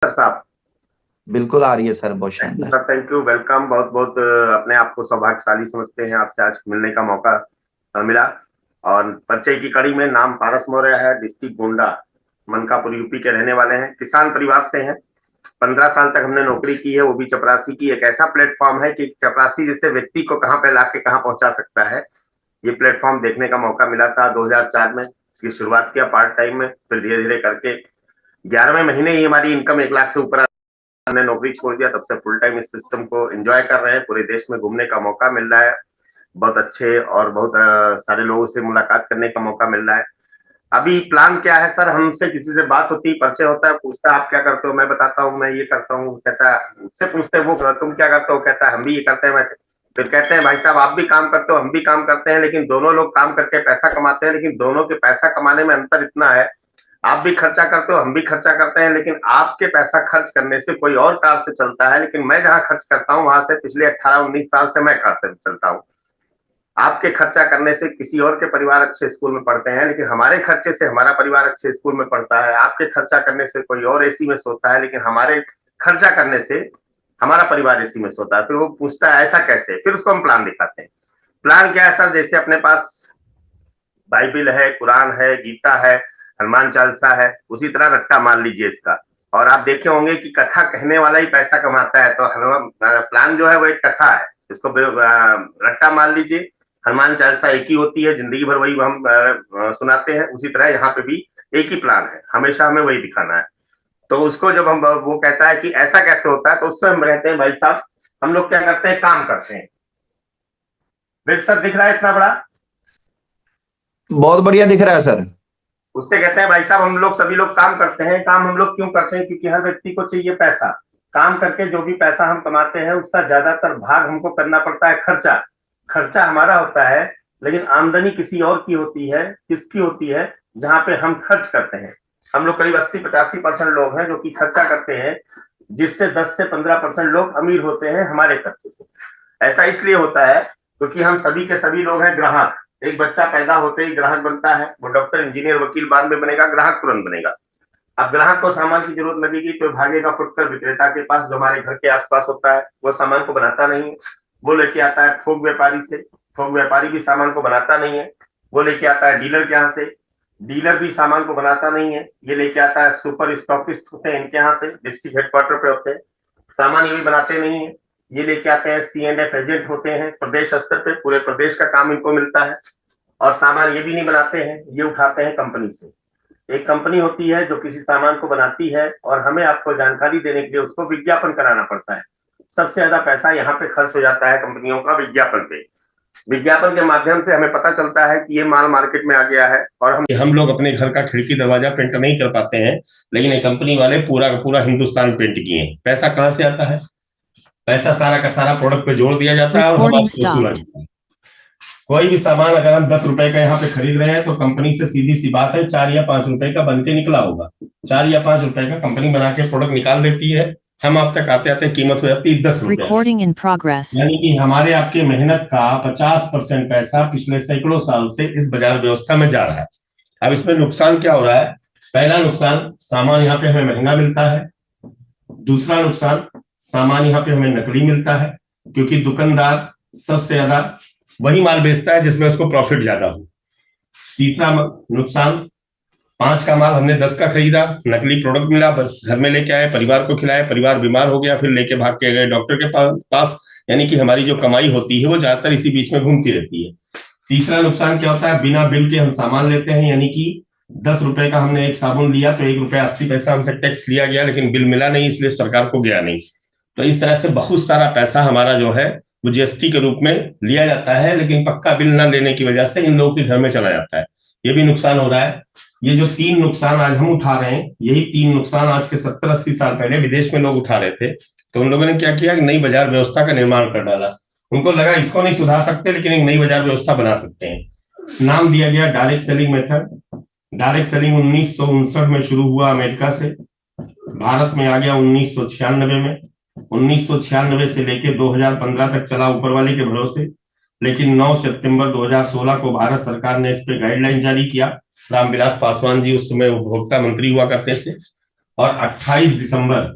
Sir साहब। बिल्कुल आ रही है सर, बहुत थैंक यू शानदार। Sir, thank you, welcome. बहुत बहुत अपने आप को सौभाग्यशाली समझते हैं, आपसे आज मिलने का मौका मिला। और परिचय की कड़ी में, नाम पारस मौर्य है, डिस्ट्रिक्ट गोंडा, मनकापुर, यूपी के रहने वाले हैं, किसान परिवार से हैं। 15 साल तक हमने नौकरी की है, वो भी चपरासी की। एक ऐसा प्लेटफॉर्म है कि चपरासी जैसे व्यक्ति को कहाँ पे लाके कहाँ पहुंचा सकता है, ये प्लेटफॉर्म देखने का मौका मिला था 2004 में। इसकी शुरुआत किया पार्ट टाइम में, फिर धीरे धीरे करके 11वें महीने ही हमारी इनकम 1 लाख से ऊपर, हमने नौकरी छोड़ दिया। तब से फुल टाइम इस सिस्टम को एंजॉय कर रहे हैं। पूरे देश में घूमने का मौका मिल रहा है, बहुत अच्छे और बहुत सारे लोगों से मुलाकात करने का मौका मिल रहा है। अभी प्लान क्या है सर, हमसे किसी से बात होती, परिचय होता है, पूछता है आप क्या करते हो, मैं बताता हूँ मैं ये करता हूँ, कहता है, उससे पूछते हैं वो तुम क्या करते हो, कहता है हम भी ये करते हैं। मैं फिर कहते हैं भाई साहब आप भी काम करते हो, हम भी काम करते हैं, लेकिन दोनों लोग काम करके पैसा कमाते हैं, लेकिन दोनों के पैसा कमाने में अंतर इतना है, आप भी खर्चा करते हो, हम भी खर्चा करते हैं, लेकिन आपके पैसा खर्च करने से कोई और कार से चलता है, लेकिन मैं जहां खर्च करता हूं वहां से पिछले 18-19 साल से मैं कार से चलता हूं। आपके खर्चा करने से किसी और के परिवार अच्छे स्कूल में पढ़ते हैं, लेकिन हमारे खर्चे से हमारा परिवार अच्छे स्कूल में पढ़ता है। आपके खर्चा करने से कोई और एसी में सोता है, लेकिन हमारे खर्चा करने से हमारा परिवार एसी में सोता है। फिर वो पूछता है ऐसा कैसे, फिर उसको हम प्लान दिखाते हैं। प्लान क्या है सर, जैसे अपने पास बाइबिल है, कुरान है, गीता है, हनुमान चालीसा है, उसी तरह रट्टा मान लीजिए इसका। और आप देखे होंगे कि कथा कहने वाला ही पैसा कमाता है, तो हनुमान प्लान जो है वो एक कथा है, इसको रट्टा मान लीजिए। हनुमान चालीसा एक ही होती है, जिंदगी भर वही हम सुनाते हैं, उसी तरह यहाँ पे भी एक ही प्लान है, हमेशा हमें वही दिखाना है। तो उसको जब हम, वो कहता है कि ऐसा कैसे होता है, तो उससे हम कहते हैं भाई साहब हम लोग क्या करते हैं, काम करते हैं। बिग सर दिख रहा है इतना बड़ा, बहुत बढ़िया दिख रहा है सर। उससे कहते हैं भाई साहब हम लोग सभी लोग काम करते हैं। काम हम लोग क्यों करते हैं, क्योंकि हर व्यक्ति को चाहिए पैसा। काम करके जो भी पैसा हम कमाते हैं उसका ज्यादातर भाग हमको करना पड़ता है खर्चा। खर्चा हमारा होता है, लेकिन आमदनी किसी और की होती है। किसकी होती है, जहां पे हम खर्च करते हैं। हम लोग करीब 80-85% लोग हैं जो कि खर्चा करते हैं, जिससे 10 से 15% लोग अमीर होते हैं हमारे खर्चे से। ऐसा इसलिए होता है क्योंकि हम सभी के सभी लोग हैं ग्राहक। एक बच्चा पैदा होते ही ग्राहक बनता है, वो डॉक्टर, इंजीनियर, वकील बाद में बनेगा, ग्राहक तुरंत बनेगा। अब ग्राहक को सामान की जरूरत लगेगी तो भागेगा फुटकर विक्रेता के पास, जो हमारे घर के आसपास होता है। वो सामान को बनाता नहीं है, वो लेके आता है थोक व्यापारी से। थोक व्यापारी भी सामान को बनाता नहीं है, वो लेके आता है डीलर के यहाँ से। डीलर भी सामान को बनाता नहीं है, ये लेके आता है सुपर स्टॉकिस्ट होते हैं इनके यहाँ से, डिस्ट्रिक्ट हेडक्वार्टर पे होते हैं। सामान ये भी बनाते नहीं है, ये लेके आते हैं C&F एजेंट होते हैं प्रदेश स्तर पे, पूरे प्रदेश का काम इनको मिलता है। और सामान ये भी नहीं बनाते हैं, ये उठाते हैं कंपनी से। एक कंपनी होती है जो किसी सामान को बनाती है, और हमें आपको जानकारी देने के लिए उसको विज्ञापन कराना पड़ता है। सबसे ज्यादा पैसा यहाँ पे खर्च हो जाता है कंपनियों का विज्ञापन पे। विज्ञापन के माध्यम से हमें पता चलता है कि ये माल मार्केट में आ गया है, और हम लोग अपने घर का खिड़की दरवाजा पेंट नहीं कर पाते हैं, लेकिन ये कंपनी वाले पूरा का पूरा हिंदुस्तान पेंट किए हैं। पैसा कहाँ से आता है, पैसा सारा का सारा प्रोडक्ट पे जोड़ दिया जाता है और हमारे वसूला जाता है। कोई भी सामान अगर हम 10 रुपए का यहाँ पे खरीद रहे हैं, तो कंपनी से सीधी सी बात है 4 या 5 रुपए का बन के निकला होगा। 4 या 5 रुपए का कंपनी बना के प्रोडक्ट निकाल देती है, हम आप तक आते आते कीमत हो जाती है 10 रुपए। यानी कि हमारे आपके मेहनत का 50% पैसा पिछले सैकड़ों साल से इस बाजार व्यवस्था में जा रहा है। अब इसमें नुकसान क्या हो रहा है, पहला नुकसान, सामान यहाँ पे हमें महंगा मिलता है। दूसरा नुकसान, सामान यहाँ पे हमें नकली मिलता है, क्योंकि दुकानदार सबसे ज्यादा वही माल बेचता है जिसमें उसको प्रॉफिट ज्यादा हो। तीसरा नुकसान, 5 का माल हमने 10 का खरीदा, नकली प्रोडक्ट मिला, बस घर में लेके आए, परिवार को खिलाए, परिवार बीमार हो गया, फिर लेके भाग के गए डॉक्टर के पास। यानी कि हमारी जो कमाई होती है वो ज्यादातर इसी बीच में घूमती रहती है। तीसरा नुकसान क्या होता है, बिना बिल के हम सामान लेते हैं, यानी कि 10 रुपए का हमने एक साबुन लिया तो 1 रुपया 80 पैसा हमसे टैक्स लिया गया, लेकिन बिल मिला नहीं, इसलिए सरकार को गया नहीं। तो इस तरह से बहुत सारा पैसा हमारा जो है वो GST के रूप में लिया जाता है, लेकिन पक्का बिल ना लेने की वजह से इन लोगों के घर में चला जाता है। ये भी नुकसान हो रहा है। ये जो 3 नुकसान आज हम उठा रहे हैं, यही 3 नुकसान आज के 70-80 साल पहले विदेश में लोग उठा रहे थे। तो उन लोगों ने क्या किया कि नई बाजार व्यवस्था का निर्माण कर डाला। उनको लगा इसको नहीं सुधार सकते, लेकिन एक नई बाजार व्यवस्था बना सकते हैं। नाम दिया गया direct selling method. Direct selling 1959 में शुरू हुआ अमेरिका से, भारत में आ गया 1996 में। 1996 से लेके 2015 तक चला ऊपर वाले के भरोसे, लेकिन 9 सितंबर 2016 को भारत सरकार ने इस पे गाइडलाइन जारी किया। रामविलास पासवान जी उस समय उपभोक्ता मंत्री हुआ करते थे, और 28 दिसंबर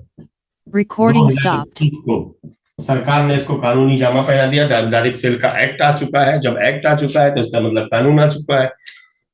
Recording stopped. 2021 को सरकार ने इसको कानूनी जामा पहना दिया। डायरेक्ट सेल का एक्ट आ चुका है। जब एक्ट आ चुका है तो इसका मतलब कानून आ चुका है।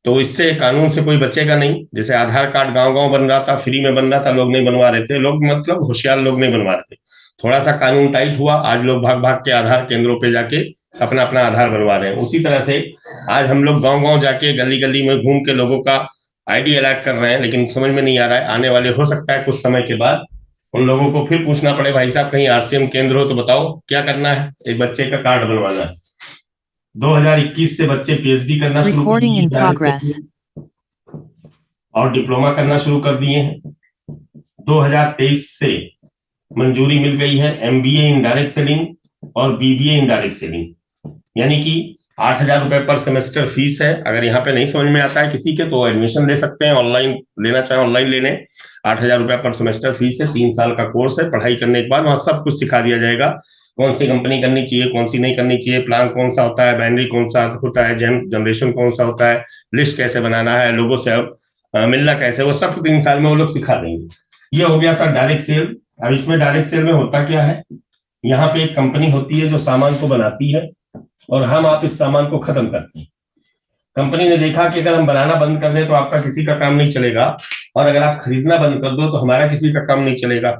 तो इससे कानून से कोई बचेगा नहीं। जैसे आधार कार्ड गांव-गांव बन रहा था, फ्री में बन रहा था, लोग नहीं बनवा रहे थे, लोग मतलब होशियार लोग नहीं बनवा रहे थे। थोड़ा सा कानून टाइट हुआ, आज लोग भाग भाग के आधार केंद्रों पे जाके अपना अपना आधार बनवा रहे हैं। उसी तरह से आज हम लोग गांव-गांव जाके गली गली में घूम के लोगों का आईडी अलॉट कर रहे हैं, लेकिन समझ में नहीं आ रहा है। आने वाले हो सकता है कुछ समय के बाद उन लोगों को फिर पूछना पड़े, भाई साहब कहीं आरसीएम केंद्र हो तो बताओ क्या करना है। एक बच्चे का कार्ड बनवाना है। 2021 से बच्चे पीएचडी करना शुरू कर Recording in दिए progress. और डिप्लोमा करना शुरू कर दिए हैं। 2023 से मंजूरी मिल गई है एमबीए इन डायरेक्ट सेलिंग और बीबीए इन डायरेक्ट सेलिंग, यानी कि 8,000 रुपए पर सेमेस्टर फीस है। अगर यहाँ पे नहीं समझ में आता है किसी के तो एडमिशन ले सकते हैं, ऑनलाइन लेना चाहे ऑनलाइन ले लें। 8,000 रुपए पर सेमेस्टर फीस है, 3 साल का कोर्स है। पढ़ाई करने के बाद वहां सब कुछ सिखा दिया जाएगा, कौन सी कंपनी करनी चाहिए, कौन सी नहीं करनी चाहिए, प्लान कौन सा होता है, बाइनरी कौन सा होता है, जनरेशन कौन सा होता है, लिस्ट कैसे बनाना है, लोगों से मिलना कैसे, वो सब 3 साल में वो लोग सिखा देंगे। ये हो गया सर डायरेक्ट सेल। अब इसमें डायरेक्ट सेल में होता क्या है, यहाँ पे एक कंपनी होती है जो सामान को बनाती है और हम आप इस सामान को खत्म करते हैं। कंपनी ने देखा कि अगर हम बनाना बंद कर दें तो आपका किसी का काम नहीं चलेगा, और अगर आप खरीदना बंद कर दो तो हमारा किसी का काम नहीं चलेगा।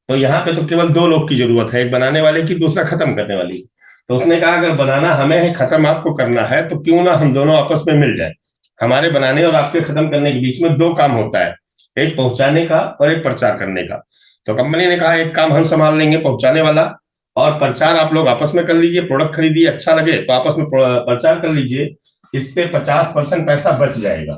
तो यहाँ पे तो केवल 2 लोग की जरूरत है, एक बनाने वाले की, दूसरा खत्म करने वाली की। तो उसने कहा अगर बनाना हमें है, खत्म आपको करना है, तो क्यों ना हम दोनों आपस में मिल जाए। हमारे बनाने और आपके खत्म करने के बीच में 2 काम होता है, एक पहुंचाने का और एक प्रचार करने का। तो कंपनी ने कहा एक काम हम संभाल लेंगे पहुंचाने वाला, और प्रचार आप लोग आपस में कर लीजिए। प्रोडक्ट खरीदिए, अच्छा लगे तो आपस में प्रचार कर लीजिए, इससे 50% पैसा बच जाएगा।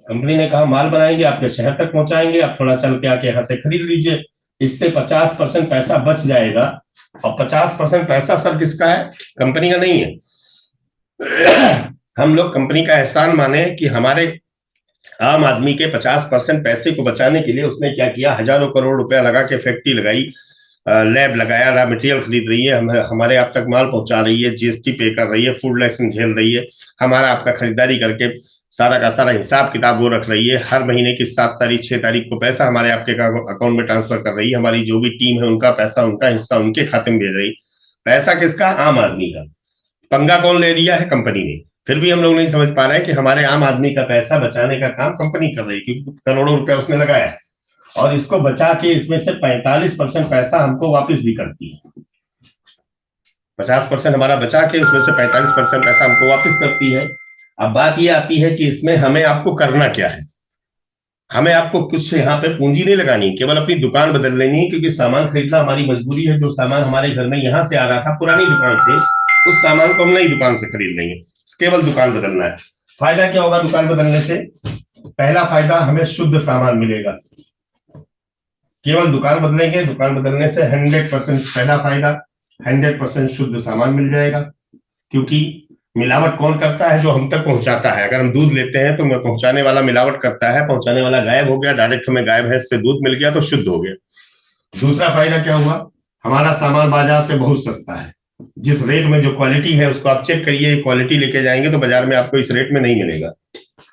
कंपनी ने कहा माल बनाएंगे, आपके शहर तक पहुंचाएंगे, आप थोड़ा चल के आके यहाँ से खरीद लीजिए, इससे 50% पैसा बच जाएगा। और 50% पैसा सर किसका है, कंपनी का नहीं है। हम लोग कंपनी का एहसान माने कि हमारे आम आदमी के 50% पैसे को बचाने के लिए उसने क्या किया, हजारों करोड़ रुपया लगा के फैक्ट्री लगाई, लैब लगाया, रॉ मटेरियल खरीद रही है, हमारे आप तक माल पहुंचा रही है, जीएसटी पे कर रही है, फूड लाइसेंस झेल रही है, हमारा आपका खरीदारी करके सारा का सारा हिसाब किताब वो रख रही है। हर महीने की 7 तारीख 6 तारीख को पैसा हमारे आपके अकाउंट में ट्रांसफर कर रही है। हमारी जो भी टीम है उनका पैसा, उनका हिस्सा उनके खाते में भेज रही। पैसा किसका, आम आदमी का। पंगा कौन ले लिया है, कंपनी ने। फिर भी हम लोग नहीं समझ पा रहे हैं कि हमारे आम आदमी का पैसा बचाने का काम कंपनी कर रही है, क्योंकि करोड़ों रुपया उसने लगाया है, और इसको बचा के इसमें से 45% पैसा हमको वापस भी करती है। 50% हमारा बचा के उसमें से 45% पैसा हमको वापस करती है। अब बात ये आती है कि इसमें हमें आपको करना क्या है। हमें आपको कुछ यहाँ पे पूंजी नहीं लगानी, केवल अपनी दुकान बदल लेनी है, क्योंकि सामान खरीदना हमारी मजबूरी है। जो सामान हमारे घर में यहाँ से आ रहा था पुरानी दुकान से, उस सामान को हम नई दुकान से खरीद लेंगे, केवल दुकान बदलना है। फायदा क्या होगा दुकान बदलने से, पहला फायदा हमें शुद्ध सामान मिलेगा। केवल दुकान बदलेंगे, दुकान बदलने से 100% पहला फायदा 100% शुद्ध सामान मिल जाएगा। क्योंकि मिलावट कौन करता है, जो हम तक पहुंचाता है। अगर हम दूध लेते हैं तो पहुंचाने वाला मिलावट करता है, पहुंचाने वाला गायब हो गया, डायरेक्ट हमें गाय भैंस से दूध मिल गया तो शुद्ध हो गया। दूसरा फायदा क्या हुआ, हमारा सामान बाजार से बहुत सस्ता है। जिस रेट में जो क्वालिटी है उसको आप चेक करिए, क्वालिटी लेके जाएंगे तो बाजार में आपको इस रेट में नहीं मिलेगा।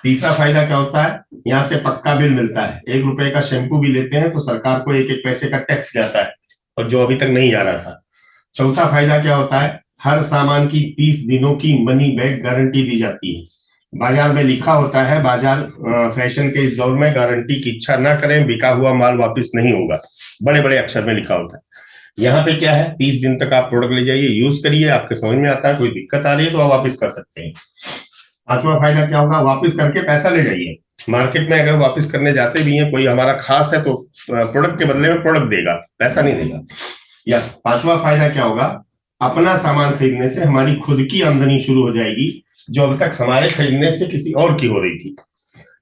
तीसरा फायदा क्या होता है, यहाँ से पक्का बिल मिलता है। 1 रुपए का शैम्पू भी लेते हैं तो सरकार को 1-1 पैसे का टैक्स जाता है, और जो अभी तक नहीं जा रहा था। चौथा फायदा क्या होता है, हर सामान की 30 दिनों की मनी बैक गारंटी दी जाती है। बाजार में लिखा होता है, बाजार फैशन के इस दौर में गारंटी की इच्छा ना करें, बिका हुआ माल वापस नहीं होगा, बड़े बड़े अक्षर में लिखा होता है। यहाँ पे क्या है, 30 दिन तक आप प्रोडक्ट ले जाइए, यूज करिए, आपके समझ में आता है, कोई दिक्कत आ रही है तो आप वापस कर सकते हैं। पांचवा फायदा क्या होगा, वापस करके पैसा ले जाइए। मार्केट में अगर वापस करने जाते भी हैं, कोई हमारा खास है तो प्रोडक्ट के बदले में प्रोडक्ट देगा, पैसा नहीं देगा। या पांचवा फायदा क्या होगा, अपना सामान खरीदने से हमारी खुद की आमदनी शुरू हो जाएगी, जो अब तक हमारे खरीदने से किसी और की हो रही थी।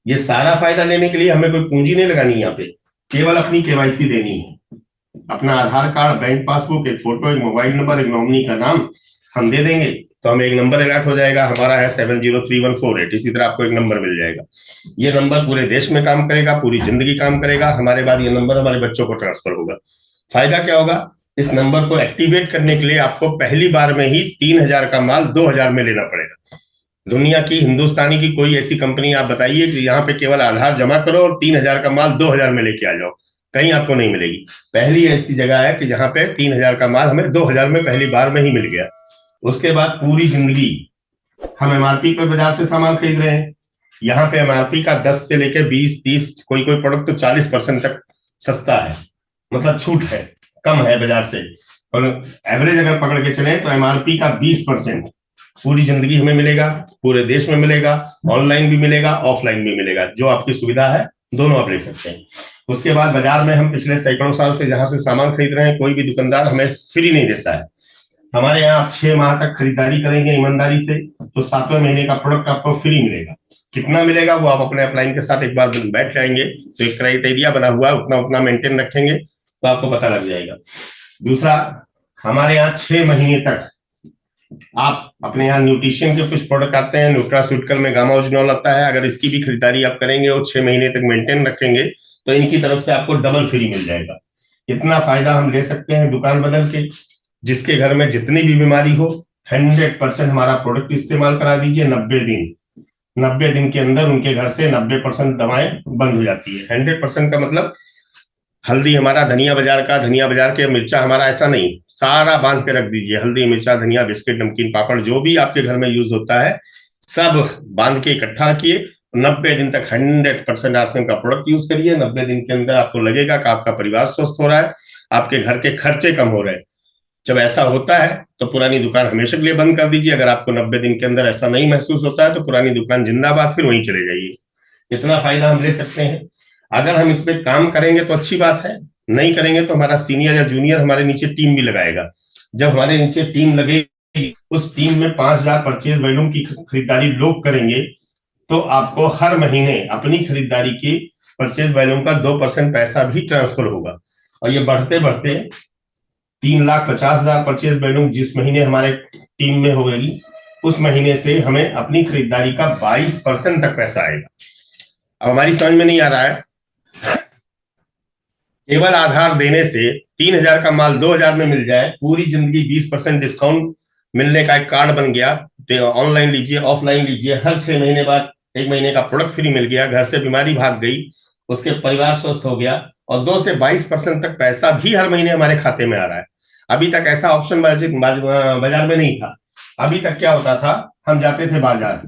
ये सारा फायदा लेने के लिए हमें कोई पूंजी नहीं लगानी, यहाँ पे केवल अपनी केवाईसी देनी है। अपना आधार कार्ड, बैंक पासबुक, एक फोटो, एक मोबाइल नंबर, एक नॉमिनी का नाम हम दे देंगे तो हमें एक नंबर अलर्ट हो जाएगा, हमारा है 703148। इसी तरह आपको एक नंबर मिल जाएगा। ये नंबर पूरे देश में काम करेगा, पूरी जिंदगी काम करेगा। हमारे बाद ये नंबर हमारे बच्चों को ट्रांसफर होगा। फायदा क्या होगा, इस नंबर को एक्टिवेट करने के लिए आपको पहली बार में ही 3000 का माल 2000 में लेना पड़ेगा। दुनिया की, हिंदुस्तानी की कोई ऐसी कंपनी आप बताइए कि यहाँ पे केवल आधार जमा करो और 3,000 का माल 2,000 में लेके आ जाओ, कहीं आपको नहीं मिलेगी। पहली ऐसी जगह है कि जहाँ पे 3,000 का माल हमें 2,000 में पहली बार में ही मिल गया। उसके बाद पूरी जिंदगी हम एमआरपी पर बाजार से सामान खरीद रहे हैं। यहाँ पे एमआरपी का 10 से लेकर 20-30, कोई कोई प्रोडक्ट तो 40% तक सस्ता है, मतलब छूट है, कम है बाजार से। और एवरेज अगर पकड़ के चले तो एमआरपी का 20% पूरी जिंदगी हमें मिलेगा, पूरे देश में मिलेगा, ऑनलाइन भी मिलेगा, ऑफलाइन भी मिलेगा, जो आपकी सुविधा है दोनों आप ले सकते हैं। उसके बाद बाजार में हम पिछले सैकड़ों साल से जहां से सामान खरीद रहे हैं, कोई भी दुकानदार हमें फ्री नहीं देता है। हमारे यहाँ आप 6 माह तक खरीदारी करेंगे ईमानदारी से तो 7वें महीने का प्रोडक्ट आपको फ्री मिलेगा। कितना मिलेगा वो आप अपने अपलाइन के साथ एक बार बैठ जाएंगे तो एक क्राइटेरिया बना हुआ है, उतना उतना मेंटेन रखेंगे तो आपको पता लग जाएगा। दूसरा, हमारे यहाँ 6 महीने तक आप अपने यहाँ न्यूट्रिशन के कुछ प्रोडक्ट आते हैं, न्यूट्रास्यूटिकल में गामाओजिनोल आता है, अगर इसकी भी खरीदारी आप करेंगे और 6 महीने तक मेंटेन रखेंगे तो इनकी तरफ से आपको डबल फ्री मिल जाएगा। इतना फायदा हम ले सकते हैं दुकान बदल के। जिसके घर में जितनी भी बीमारी हो 100% हमारा प्रोडक्ट इस्तेमाल करा दीजिए। 90 दिन के अंदर उनके घर से 90% दवाएं बंद हो जाती है। 100% का मतलब हल्दी हमारा धनिया बाजार का, धनिया बाजार के मिर्चा हमारा, ऐसा नहीं, सारा बांध के रख दीजिए। हल्दी, मिर्चा, धनिया, बिस्किट, नमकीन, पापड़, जो भी आपके घर में यूज होता है सब बांध के इकट्ठा रखिए। 90 दिन तक 100% आरसीएम का प्रोडक्ट यूज करिए। 90 दिन के अंदर आपको लगेगा कि आपका परिवार स्वस्थ हो रहा है, आपके घर के खर्चे कम हो रहे हैं। जब ऐसा होता है तो पुरानी दुकान हमेशा के लिए बंद कर दीजिए। अगर आपको 90 दिन के अंदर ऐसा नहीं महसूस होता है तो पुरानी दुकान जिंदाबाद, फिर वहीं चले जाइए। इतना फायदा हम ले सकते हैं। अगर हम इस पे काम करेंगे तो अच्छी बात है, नहीं करेंगे तो हमारा सीनियर या जूनियर हमारे नीचे टीम भी लगाएगा। जब हमारे नीचे टीम लगेगी, उस टीम में 5,000 परचेज वॉल्यूम की खरीदारी लोग करेंगे तो आपको हर महीने अपनी खरीदारी की परचेज वॉल्यूम का 2% पैसा भी ट्रांसफर होगा। और ये बढ़ते बढ़ते 3,50,000 परचेज वॉल्यूम जिस महीने हमारे टीम में होगी, उस महीने से हमें अपनी खरीदारी का 22% तक पैसा आएगा। अब हमारी समझ में नहीं आ रहा है, केवल आधार देने से 3,000 का माल 2,000 में मिल जाए, पूरी जिंदगी 20% डिस्काउंट मिलने का एक कार्ड बन गया। तो ऑनलाइन लीजिए, ऑफलाइन लीजिए, हर 6 महीने बाद 1 महीने का प्रोडक्ट फ्री मिल गया, घर से बीमारी भाग गई, उसके परिवार स्वस्थ हो गया, और 2 से 22% तक पैसा भी हर महीने हमारे खाते में आ रहा है। अभी तक ऐसा ऑप्शन बाजार में नहीं था। अभी तक क्या होता था, हम जाते थे बाजार,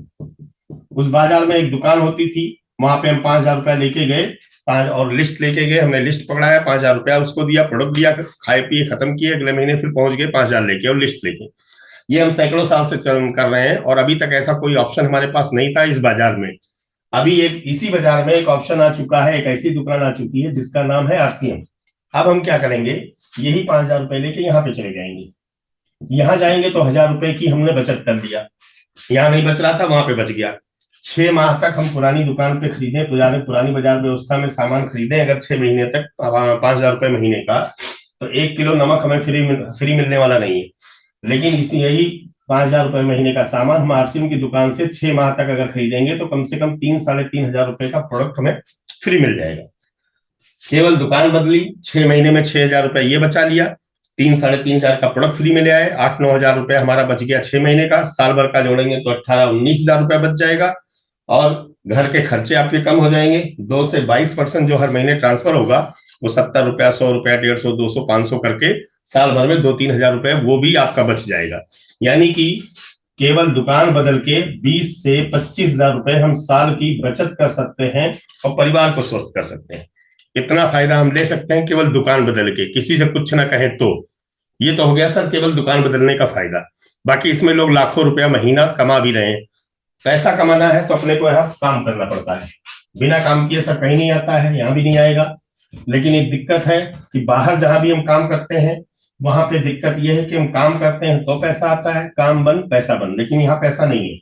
उस बाजार में एक दुकान होती थी, वहां पे हम 5,000 रुपया लेके गए, और लिस्ट लेके गए, हमने लिस्ट पकड़ाया, 5,000 रुपया उसको दिया, प्रोडक्ट दिया, खाए पिए खत्म किए, अगले महीने फिर पहुंच गए 5,000 लेके और लिस्ट लेके। ये हम सैकड़ों साल से कर रहे हैं और अभी तक ऐसा कोई ऑप्शन हमारे पास नहीं था इस बाजार में। अभी एक इसी बाजार में एक ऑप्शन आ चुका है, एक ऐसी दुकान आ चुकी है जिसका नाम है आरसीएम। अब हम क्या करेंगे, यही 5,000 रुपए लेके यहाँ पे चले जाएंगे। यहाँ जाएंगे तो 1,000 रुपए की हमने बचत कर लिया, यहाँ नहीं बच रहा था वहां पे बच गया। 6 माह तक हम पुरानी दुकान पे खरीदे, पुरानी बाजार व्यवस्था में सामान खरीदे, अगर 6 महीने तक 5,000 रुपए महीने का, तो 1 किलो नमक हमें फ्री मिलने वाला नहीं है। लेकिन इसी यही 5,000 रुपए महीने का सामान हम आरसीएम की दुकान से 6 माह तक अगर खरीदेंगे तो कम से कम 3-3,500 रुपए का प्रोडक्ट हमें फ्री मिल जाएगा। केवल दुकान बदली, 6 महीने में 6,000 रुपए ये बचा लिया, 3-3,500 का प्रोडक्ट फ्री में ले आए, 8-9,000 रुपए हमारा बच गया 6 महीने का। साल भर का जोड़ेंगे तो 18-19,000 रुपए बच जाएगा और घर के खर्चे आपके कम हो जाएंगे। 2 से 22% जो हर महीने ट्रांसफर होगा वो 70 रुपया, 100 रुपया, 150, 200, 500 करके साल भर में 2-3,000 रुपए वो भी आपका बच जाएगा। यानी कि केवल दुकान बदल के 20 से 25,000 रुपए हम साल की बचत कर सकते हैं और परिवार को स्वस्थ कर सकते हैं। इतना फायदा हम ले सकते हैं केवल दुकान बदल के, किसी से कुछ ना कहें तो। ये तो हो गया सर केवल दुकान बदलने का फायदा। बाकी इसमें लोग लाखों रुपया महीना कमा भी रहे हैं। पैसा कमाना है तो अपने को यहाँ काम करना पड़ता है, बिना काम किए सर कहीं नहीं आता है, यहाँ भी नहीं आएगा। लेकिन एक दिक्कत है कि बाहर जहां भी हम काम करते हैं वहां पे दिक्कत यह है कि हम काम करते हैं तो पैसा आता है, काम बंद पैसा बंद, लेकिन यहाँ पैसा नहीं है।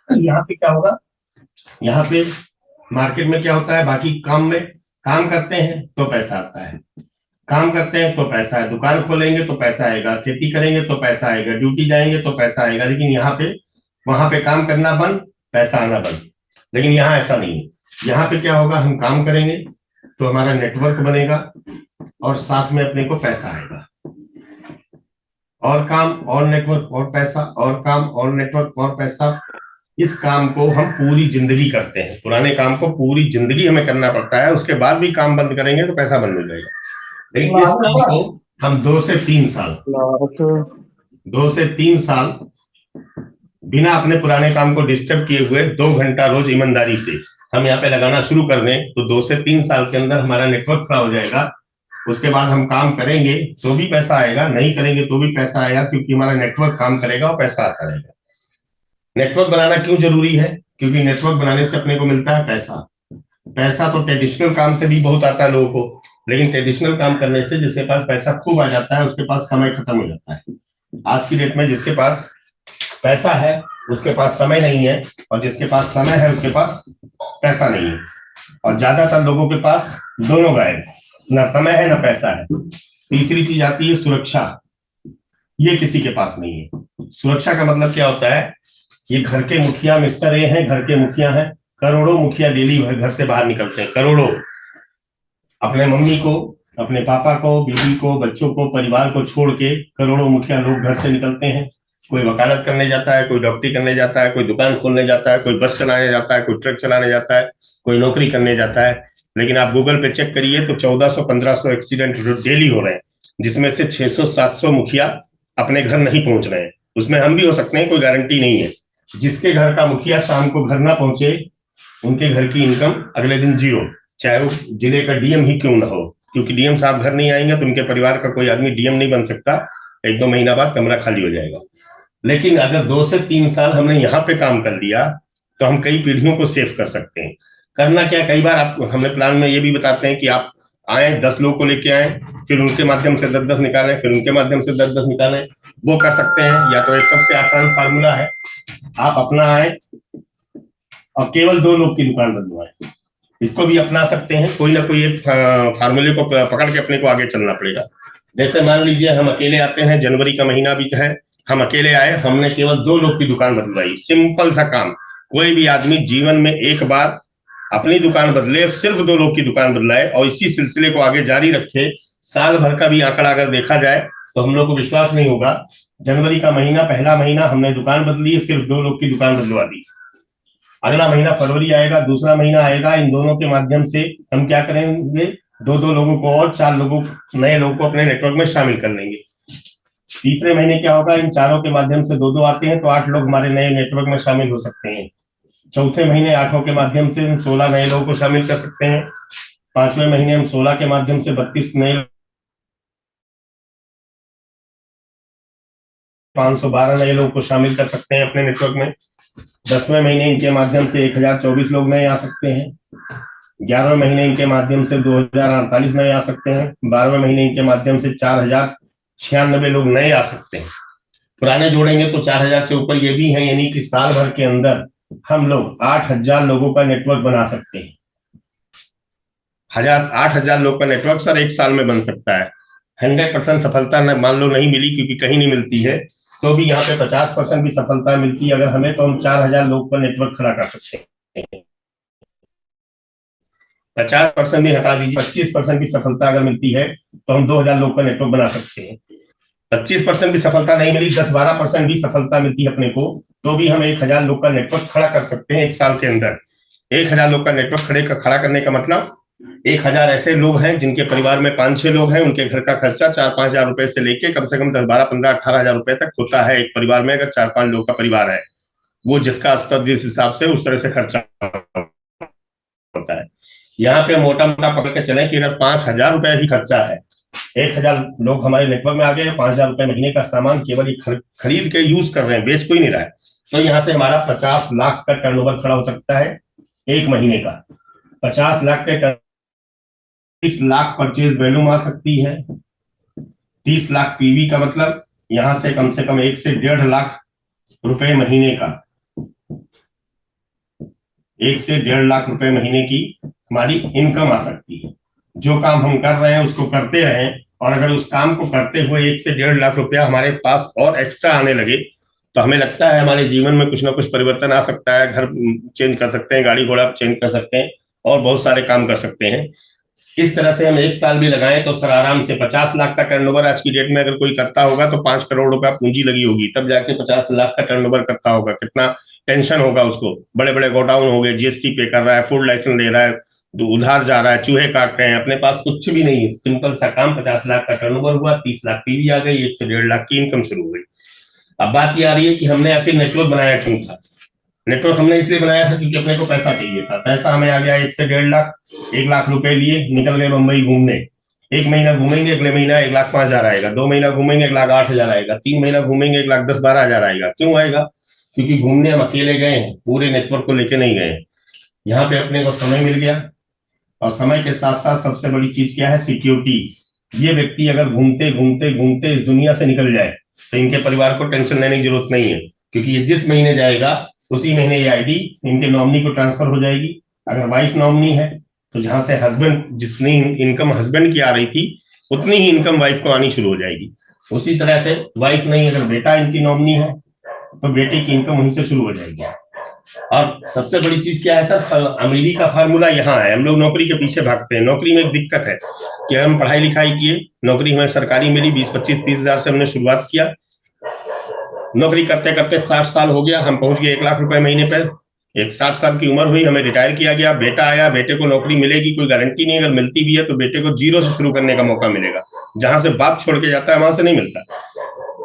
यहाँ पे क्या होगा, यहाँ पे मार्केट में क्या होता है, बाकी काम में काम करते हैं तो पैसा आता है, काम करते हैं तो पैसा है, दुकान खोलेंगे तो पैसा आएगा, खेती करेंगे तो पैसा आएगा, ड्यूटी जाएंगे तो पैसा आएगा। लेकिन यहाँ पे वहां पे काम करना बंद, पैसा आना बंद। लेकिन यहाँ ऐसा नहीं है। यहाँ पे क्या होगा, हम काम करेंगे तो हमारा नेटवर्क बनेगा और साथ में अपने को पैसा आएगा। और काम और नेटवर्क और पैसा, और काम और नेटवर्क और पैसा। इस काम को हम पूरी जिंदगी करते हैं, पुराने काम को पूरी जिंदगी हमें करना पड़ता है, उसके बाद भी काम बंद करेंगे तो पैसा बंद हो जाएगा। लेकिन इस काम को हम 2 से 3 साल बिना अपने पुराने काम को डिस्टर्ब किए हुए 2 घंटा रोज ईमानदारी से हम यहाँ पे लगाना शुरू कर दें तो 2 से 3 साल के अंदर हमारा नेटवर्क खड़ा हो जाएगा। उसके बाद हम काम करेंगे तो भी पैसा आएगा, नहीं करेंगे तो भी पैसा आएगा, क्योंकि हमारा नेटवर्क काम करेगा और पैसा आता रहेगा। नेटवर्क बनाना क्यों जरूरी है? क्योंकि नेटवर्क बनाने से अपने को मिलता है पैसा। पैसा तो ट्रेडिशनल काम से भी बहुत आता है लोगों को, लेकिन ट्रेडिशनल काम करने से जिसके पास पैसा खूब आ जाता है उसके पास समय खत्म हो जाता है। आज की डेट में जिसके पास पैसा है उसके पास समय नहीं है, और जिसके पास समय है उसके पास पैसा नहीं है, और ज्यादातर लोगों के पास दोनों गायब, ना समय है ना पैसा है। तीसरी चीज आती है सुरक्षा, ये किसी के पास नहीं है। सुरक्षा का मतलब क्या होता है? ये घर के मुखिया मिस्टर ए हैं, घर के मुखिया हैं, करोड़ों मुखिया डेली घर से बाहर निकलते हैं, करोड़ों। अपने मम्मी को, अपने पापा को, बीवी को, बच्चों को, परिवार को छोड़ के करोड़ों मुखिया लोग घर से निकलते हैं। कोई वकालत करने जाता है, कोई डॉक्टरी करने जाता है, कोई दुकान खोलने जाता है, कोई बस चलाने जाता है, कोई ट्रक चलाने जाता है, कोई नौकरी करने जाता है। लेकिन आप गूगल पे चेक करिए तो 1400-1500 एक्सीडेंट डेली हो रहे हैं, जिसमें से 600-700 मुखिया अपने घर नहीं पहुंच रहे हैं। उसमें हम भी हो सकते हैं, कोई गारंटी नहीं है। जिसके घर का मुखिया शाम को घर ना पहुंचे, उनके घर की इनकम अगले दिन जीरो, चाहे वो जिले का डीएम ही क्यों ना हो, क्योंकि डीएम साहब घर नहीं आएंगे तो उनके परिवार का कोई आदमी डीएम नहीं बन सकता। 1-2 महीना बाद कमरा खाली हो जाएगा। लेकिन अगर 2 से 3 साल हमने यहाँ पे काम कर लिया तो हम कई पीढ़ियों को सेव कर सकते हैं। करना क्या, कई बार आप हमें प्लान में ये भी बताते हैं कि आप आए 10 लोगों को लेके आए, फिर उनके माध्यम से 10-10 निकालें, फिर उनके माध्यम से 10-10 निकालें। वो कर सकते हैं। या तो एक सबसे आसान फार्मूला है, आप अपना आए और केवल 2 लोग की दुकान बदलवाएं। इसको भी अपना सकते हैं। कोई ना कोई एक फार्मूले को पकड़ के अपने को आगे चलना पड़ेगा। जैसे मान लीजिए हम अकेले आते हैं, जनवरी का महीना भी है, हम अकेले आए, हमने केवल 2 लोग की दुकान बदलवाई। सिंपल सा काम। कोई भी आदमी जीवन में एक बार अपनी दुकान बदले, सिर्फ 2 लोग की दुकान बदलाए और इसी सिलसिले को आगे जारी रखे। साल भर का भी आंकड़ा अगर देखा जाए तो हम लोग को विश्वास नहीं होगा। जनवरी का महीना, पहला महीना हमने दुकान बदली, सिर्फ 2 लोग की दुकान बदलवा दी। अगला महीना फरवरी आएगा, दूसरा महीना आएगा, इन दोनों के माध्यम से हम क्या करेंगे, 2-2 लोगों को और 4 लोगों, नए लोगों को अपने नेटवर्क में शामिल कर लेंगे। तीसरे महीने क्या होगा, इन चारों के माध्यम से 2-2 आते हैं तो 8 लोग हमारे नए नेटवर्क में शामिल हो सकते हैं। चौथे महीने 8 के माध्यम से हम 16 नए लोगों को शामिल कर सकते हैं। 5वें महीने हम 16 के माध्यम से 32 नए, 512 नए लोगों को शामिल कर सकते हैं अपने नेटवर्क में। 10वें महीने इनके माध्यम से 1024 लोग नए आ सकते हैं। 11वें महीने इनके माध्यम से 2048 नए आ सकते हैं। 12वें महीने इनके माध्यम से 4096 लोग नए आ सकते हैं। पुराने जोड़ेंगे तो 4000 से ऊपर ये भी हैं, यानी कि साल भर के अंदर हम लोग 8000 लोगों का नेटवर्क बना सकते हैं। 8000 लोग का नेटवर्क सर 1 साल में बन सकता है। 100% सफलता मान लो नहीं मिली, क्योंकि कहीं नहीं मिलती है, तो भी यहाँ पे 50% भी सफलता मिलती है अगर हमें, तो हम 4000 लोग का नेटवर्क खड़ा कर सकते हैं। 50% भी हटा दीजिए, 25% भी सफलता अगर मिलती है तो हम 2000 लोग का नेटवर्क बना सकते हैं। 25% भी सफलता नहीं मिली, 10-12% भी सफलता मिलती है अपने को, तो भी हम 1000 लोग का नेटवर्क खड़ा कर सकते हैं 1 साल के अंदर। 1000 लोग का नेटवर्क खड़ा करने का मतलब 1000 ऐसे लोग हैं जिनके परिवार में 5-6 लोग हैं, उनके घर का खर्चा 4-5 हजार रुपए से लेके कम से कम 10-12-15-18 हजार रुपए तक होता है एक परिवार में। अगर 4-5 लोग का परिवार है, वो जिसका स्तर जिस हिसाब से उस तरह से खर्चा होता है। यहाँ पे मोटा मोटा पकड़ के चले कि अगर 5000 रुपए ही खर्चा है, 1000 लोग हमारे नेटवर्क में आ गए, 5000 रुपए महीने का सामान केवल खरीद के यूज कर रहे हैं, बेच कोई नहीं रहा है, तो यहाँ से हमारा 50 लाख का टर्नओवर खड़ा हो सकता है 1 महीने का। 50 लाख के 30 लाख परचेज वैल्यूम आ सकती है। 30 लाख पीवी का मतलब यहां से कम 1 से 1.5 लाख रुपए महीने का, 1 से 1.5 लाख रुपए महीने की हमारी इनकम आ सकती है। जो काम हम कर रहे हैं उसको करते रहें, और अगर उस काम को करते हुए 1 से 1.5 लाख रुपया हमारे पास और एक्स्ट्रा आने लगे तो हमें लगता है हमारे जीवन में कुछ ना कुछ परिवर्तन आ सकता है। घर चेंज कर सकते हैं, गाड़ी घोड़ा चेंज कर सकते हैं, और बहुत सारे काम कर सकते हैं। इस तरह से हम 1 साल भी लगाएं तो सर आराम से 50 लाख का टर्नओवर आज की डेट में अगर कोई करता होगा तो 5 करोड़ रुपया पूंजी लगी होगी, तब जाके 50 लाख का टर्नओवर करता होगा। कितना टेंशन होगा उसको। बड़े बड़े गोडाउन हो गए, जीएसटी पे कर रहा है, फूड लाइसेंस ले रहा है, उधार जा रहा है, चूहे काट रहे हैं, अपने पास कुछ भी नहीं है। सिंपल सा काम, 50 लाख का टर्नओवर हुआ, 30 लाख पीवी आ गई, 1 से 1.5 लाख की इनकम शुरू हो गई। अब बात ये आ रही है कि हमने आखिर नेटवर्क बनाया क्यों था। नेटवर्क हमने इसलिए बनाया था क्योंकि अपने को पैसा चाहिए था। पैसा हमें आ गया 1 से 1.5 लाख, 1 लाख रुपए लिए निकल गए मुंबई घूमने। 1 महीना घूमेंगे, अगले महीना 1,05,000 आएगा, 2 महीना घूमेंगे 1,08,000 आएगा, 3 महीना घूमेंगे 1,10,12,000 आएगा। क्यों आएगा? क्योंकि घूमने हम अकेले गए हैं, पूरे नेटवर्क को लेके नहीं गए। यहाँ पे अपने को समय मिल गया, और समय के साथ साथ सबसे बड़ी चीज क्या है? सिक्योरिटी। ये व्यक्ति अगर घूमते घूमते घूमते इस दुनिया से निकल जाए तो इनके परिवार को टेंशन लेने की जरूरत नहीं है, क्योंकि ये जिस महीने जाएगा उसी महीने ये आईडी इनके नॉमिनी को ट्रांसफर हो जाएगी। अगर वाइफ नॉमिनी है तो जहां से हस्बैंड, जितनी इनकम हस्बैंड की आ रही थी उतनी ही इनकम वाइफ को आनी शुरू हो जाएगी। उसी तरह से वाइफ नहीं, अगर बेटा इनकी नॉमिनी है तो बेटे की इनकम वहीं से शुरू हो जाएगी। और सबसे बड़ी चीज क्या है सर? अमीरी का फार्मूला यहाँ है। हम लोग नौकरी के पीछे भागते हैं। नौकरी में एक दिक्कत है कि हम पढ़ाई लिखाई किए, नौकरी हमें सरकारी मिली, 20, 25, 30 हजार से हमने शुरुआत किया। नौकरी करते करते 60 साल हो गया, हम पहुंच गए 1 लाख रुपए महीने पर। एक 60 साल की उम्र हुई, हमें रिटायर किया गया, बेटा आया, बेटे को नौकरी मिलेगी कोई गारंटी नहीं, अगर मिलती भी है तो बेटे को जीरो से शुरू करने का मौका मिलेगा। जहां से बाप छोड़ के जाता है वहां से नहीं मिलता।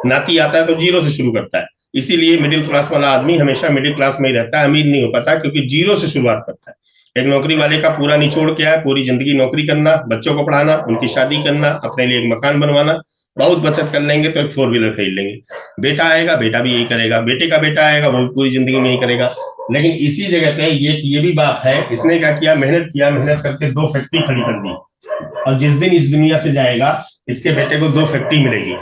नाती आता है तो जीरो से शुरू करता है। इसीलिए मिडिल क्लास वाला आदमी हमेशा मिडिल क्लास में ही रहता है, अमीर नहीं हो पाता, क्योंकि जीरो से शुरुआत करता है। एक नौकरी वाले का पूरा निचोड़ क्या है? पूरी जिंदगी नौकरी करना, बच्चों को पढ़ाना, उनकी शादी करना, अपने लिए एक मकान बनवाना, बहुत बचत कर लेंगे तो एक 4 व्हीलर खरीद लेंगे। बेटा आएगा, बेटा भी यही करेगा, बेटे का बेटा आएगा, वो भी पूरी जिंदगी में यही करेगा। लेकिन इसी जगह पे ये भी बाप है, इसने क्या किया? मेहनत किया, मेहनत करके 2 फैक्ट्री खड़ी कर दी, और जिस दिन इस दुनिया से जाएगा इसके बेटे को 2 फैक्ट्री मिलेगी।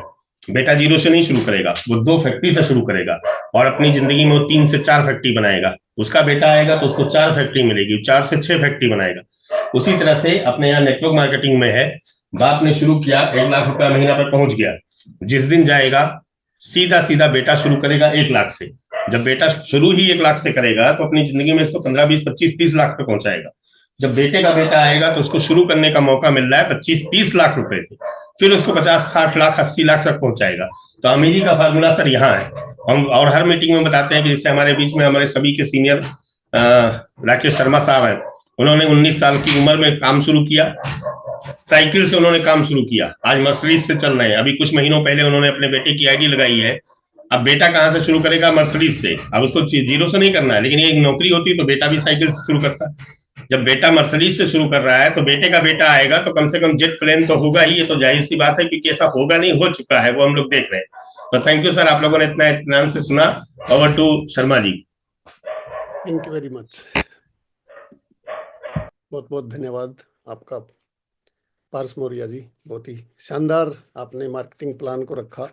बेटा जीरो से नहीं शुरू करेगा, वो 2 फैक्ट्री से शुरू करेगा, और अपनी जिंदगी में वो 3 से 4 फैक्ट्री बनाएगा। उसका बेटा आएगा तो उसको 4 फैक्ट्री मिलेगी, 4 से 6 फैक्ट्री बनाएगा। उसी तरह से अपने यहाँ नेटवर्क मार्केटिंग में है, बाप ने शुरू किया, 1 लाख रुपया महीना पर पहुंच गया। जिस दिन जाएगा सीधा सीधा बेटा शुरू करेगा 1 लाख से। जब बेटा शुरू ही 1 लाख से करेगा तो अपनी जिंदगी में इसको 15, 20, 25, 30 लाख पे पहुंचाएगा। जब बेटे का बेटा आएगा तो उसको शुरू करने का मौका मिल रहा है 25, 30 लाख रुपए से, फिर उसको 50, 60 लाख, 80 लाख तक पहुंचाएगा। तो अमीरी का फार्मूला सर यहाँ है। हम और हर मीटिंग में बताते हैं कि जैसे हमारे बीच में हमारे सभी के सीनियर राकेश शर्मा साहब हैं, उन्होंने 19 साल की उम्र में काम शुरू किया, साइकिल से उन्होंने काम शुरू किया, आज मर्सिडीज से चल रहे हैं। अभी कुछ महीनों पहले उन्होंने अपने बेटे की आईडी लगाई है। अब बेटा कहाँ से शुरू करेगा? मर्सिडीज से। अब उसको जीरो से नहीं करना है, लेकिन ये नौकरी होती तो बेटा भी साइकिल से शुरू करता है। जब बेटा मर्सिडीज से शुरू कर रहा है तो बेटे का बेटा आएगा तो कम से कम जेट प्लेन तो होगा ही। ये तो जाहिर सी बात है, क्योंकि ऐसा होगा नहीं, हो चुका है, वो हम लोग देख रहे हैं। तो थैंक यू सर, आप लोगों ने इतना इत्मीनान से सुना। Over to Sharma ji. Thank you very much, बहुत बहुत धन्यवाद आपका पारस मौर्य जी। बहुत ही शानदार आपने मार्केटिंग प्लान को रखा,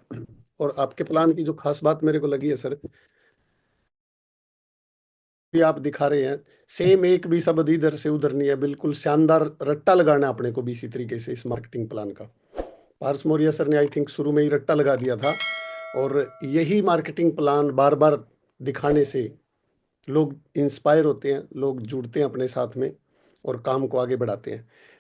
और आपके प्लान की जो खास बात मेरे को लगी है सर, भी आप दिखा रहे हैं सेम एक भी शब्द इधर से उधर नहीं है, बिल्कुल शानदार रट्टा लगाना अपने को भी इसी तरीके से इस मार्केटिंग प्लान का। पारस मौर्य सर ने आई थिंक शुरू में ही रट्टा लगा दिया था, और यही मार्केटिंग प्लान बार बार दिखाने से लोग इंस्पायर होते हैं, लोग जुड़ते हैं अपने साथ में और काम को आगे बढ़ाते हैं।